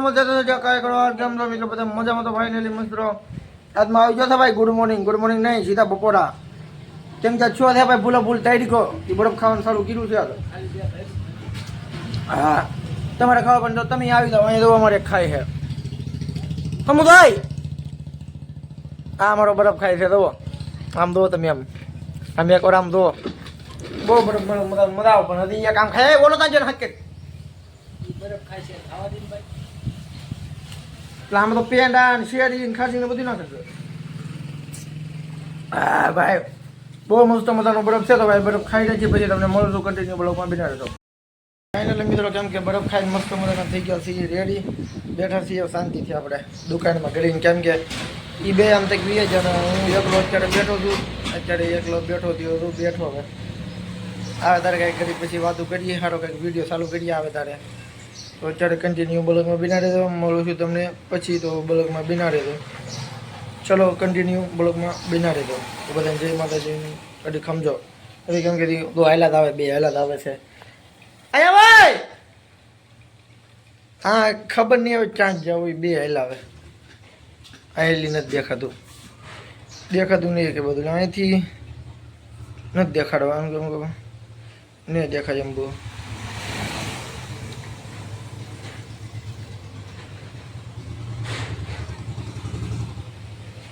મજા કાંઈ કરવા કેમ તો મિત્રો બધા મજામાં તો ફાઇનલી મિત્રો આજમાં આવી ગયો છે ભાઈ ગુડ મોર્નિંગ નહીં સીધા બપોરા કેમ કે છો છે ભાઈ ભૂલ તારીખો એ બરફ ખાવાનું સારું કીધું છે હા તમારે ખાવા પણ તો તમે આવી જાઓ અહીંયા તો અમારે ખાય છે સમુદાય આ મારો બરફ ખાય છે દો આમ દો તમે આમ એક વાર આમ દો બહુ બરફ મજા આવે પણ હજી એક આમ ખાય બોલો ત્યાં જઈને હકે બરફ ખાય છે ખાવા દે ભાઈ એટલે આમાં તો પેંડા ને શેરી ને ખાસી ને બધું ના કરજો હા ભાઈ બહુ મસ્ત મજાનો બરફ છે તો ભાઈ બરફ ખાઈ નાખી પછી તમને મળું છું કન્ટિન્યુ બ્લોગમાં બિના રહેતો ફાઇનલી મિત્રો કેમ કે બરફ ખાઈને મસ્ત મજાના થઈ ગયા છીએ રેડી બેઠા છીએ શાંતિથી આપણે દુકાનમાં ગળીને કેમ કે એ બે આમ તક વીએ છે અને હું એકલો અત્યારે બેઠો છું એકલો બેઠો થયો છું બેઠો હવે આવે તારે કાંઈક કરી પછી વાતું કરીએ સારો કંઈક વિડીયો ચાલુ કરીએ આવે તારે તો અત્યારે કન્ટિન્યુ બ્લોગમાં બિના રહેતો મળું છું તમને પછી તો બ્લોગમાં બિના રહેતો ચલો કન્ટિન્યુ બ્લોગમાં બિના રહેતો તો બધાને જય માતાજી કદી ખમજો પછી કેમ કે દો હાલાત આવે બે હાલાત આવે છે અહીંયા ભાઈ હા ખબર નહીં હવે ચાંચ જવું બે હાલ આવે આયેલી નથી દેખાતું નહીં કે બધું અહીંથી નથી દેખાડવાનું કેમ નહીં દેખાય એમ બહુ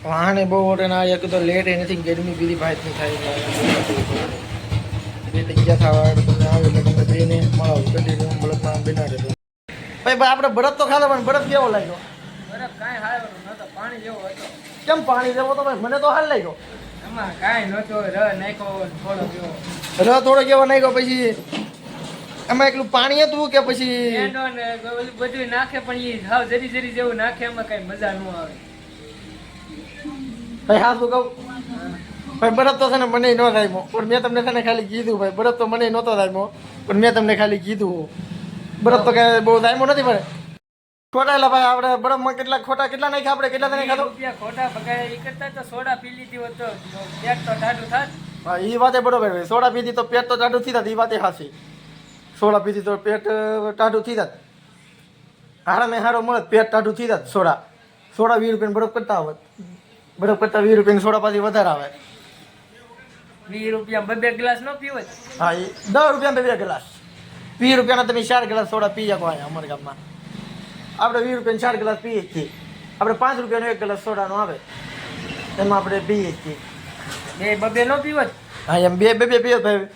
વાહને બહુ ઓટે ના એક તો લેટ એ નથી ગરમી બીજી ભાઈ નહીં થાય એટલે ગયા થવા તમને આવે એટલે તમને બેને મળો કન્ટિન્યુ બ્લોગમાં બિના રહેતો ભાઈ આપણે બરફ તો ખાધો પણ બરફ કેવો લાગ્યો બરફ કાંઈ હાલ નતો પાણી જેવો હતો કેમ પાણી જેવો તો ભાઈ મને તો હાલ લાગ્યો એમાં કાંઈ નતો થોડો કેવો નાખ્યો પછી એમાં એકલું પાણી હતું કે પછી બધું નાખે પણ એ હાવ જરી જેવું નાખે એમાં કઈ મજા ન આવે ભાઈ હા શું કહું ભાઈ બરફ તો છે ને મને ન થાય પણ મેં તમને છે ને ખાલી કીધું ભાઈ બરફ તો મને નહોતો થાય પણ મેં તમને ખાલી કીધું બરફ તો કઈ બહુ થાય નથી પડે ખોટા ભાઈ આપણે બરફમાં કેટલા નાખ્યા આપણે કેટલા તને ખાધો ખોટા બગાડે એ કરતા તો સોડા પી લીધી હોત તો પેટ તો ટાઢું થાત હા એ વાતે બરોબર ભાઈ સોડા પીધી તો પેટ તો ટાઢું થઈ જાત એ વાતે હાસી સોડા પીધી તો પેટ ટાઢું થઈ જાત હારામાં હારો મળે પેટ ટાઢું થઈ જાત સોડા 20 રૂપિયાની બરફ કરતા આવત બરફ કરતા 20 રૂપિયાની સોડા પાછી વધારે આવે 20 રૂપિયા બે ગ્લાસ ન પીવો હા એ 10 રૂપિયા 2 ગ્લાસ 20 રૂપિયાના તમે 4 ગ્લાસ સોડા પી શકો અહીંયા અમારા ગામમાં આપણે 20 રૂપિયાના 4 ગ્લાસ પીએ છીએ આપણે 5 રૂપિયાનો 1 ગ્લાસ સોડાનો આવે એમાં આપણે પીએ છીએ બે ન પીવો હા એમ બે પીએ ભાઈ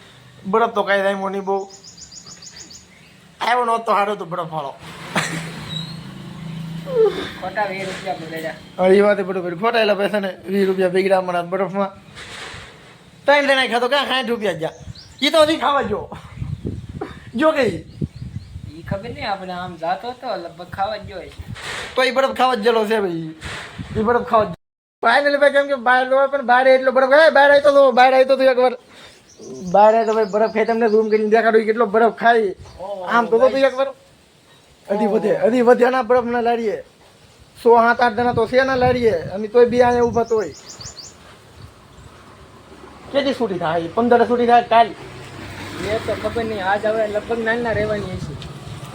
બરફ તો કાંઈ થાય નહીં બહુ આવ્યો નહોતો સારું તો બરફ વાળો ખોટા 20 રૂપિયા બગડ્યા હા એ વાત બરોબર ખોટા એટલા પૈસા ને 20 રૂપિયા બગડ્યા હમણાં બરફમાં ત્રણ લઈને ખાતો ક્યાં 60 રૂપિયા ગયા એ તો હજી ખાવા જો ગઈ ખબર નહીં આપણે આમ જાતો હતો લગભગ ખાવા જ જોઈએ તો એ બરફ ખાવા જ જેલો છે ભાઈ એ બરફ ખાવા જ ફાઇનલી ભાઈ કેમ કે બહાર પણ બહાર એટલો બરફ બહાર આવ્યો તો એક વાર બહાર આવ્યો તો ભાઈ બરફ ખાઈ તમને ઝૂમ કરીને દેખાડું કેટલો બરફ ખાઈ આમ તો એક વાર હજી વધે ના બરફ ના લાડીએ 100-8 જણા તો છે ના લાડીએ અને તોય બી અહીંયા ઊભા તોય કેટલી છૂટી થાય 15 છૂટી થાય કાલ એ તો ખબર નહીં આજ હવે લગભગ નાના રહેવાની હશે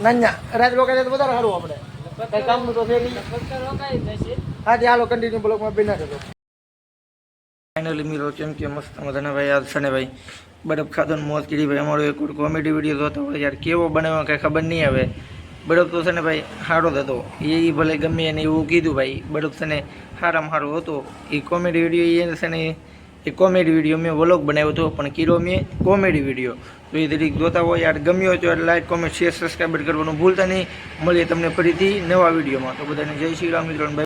નાના રાત રોકાય તો વધારે સારું આપણે કઈ કામનું તો છે નહીં રોકાઈ જશે હા હાલો કન્ટિન્યુ બ્લોગમાં બિના કરતો ફાઇનલી મિત્રો કેમ કે મસ્ત મજાના ભાઈ આજ છે ને ભાઈ બરફ ખાધો ને મોજ કરી ભાઈ અમારો એક કોમેડી વિડીયો જોતો હોય યાર કેવો બનાવ્યો કાંઈ ખબર નહીં આવે બરફ તો છે ને ભાઈ સારો જ હતો એ ભલે ગમે એને એવું કીધું ભાઈ બરફ છે ને સારામાં સારો હતો એ કોમેડી વિડીયો એ છે ને એ કોમેડી વિડીયો મેં વ્લોગ બનાવ્યો હતો પણ કીરો મેં કોમેડી વિડીયો તો એ દરેક જોતા હોય યાર ગમ્યો હોય તો લાઈક કોમેન્ટ શેર સબસ્ક્રાઈબ કરવાનું ભૂલતા નહીં મળીએ તમને ફરીથી નવા વિડીયોમાં તો બધાને જય શ્રી રામ મિત્રો.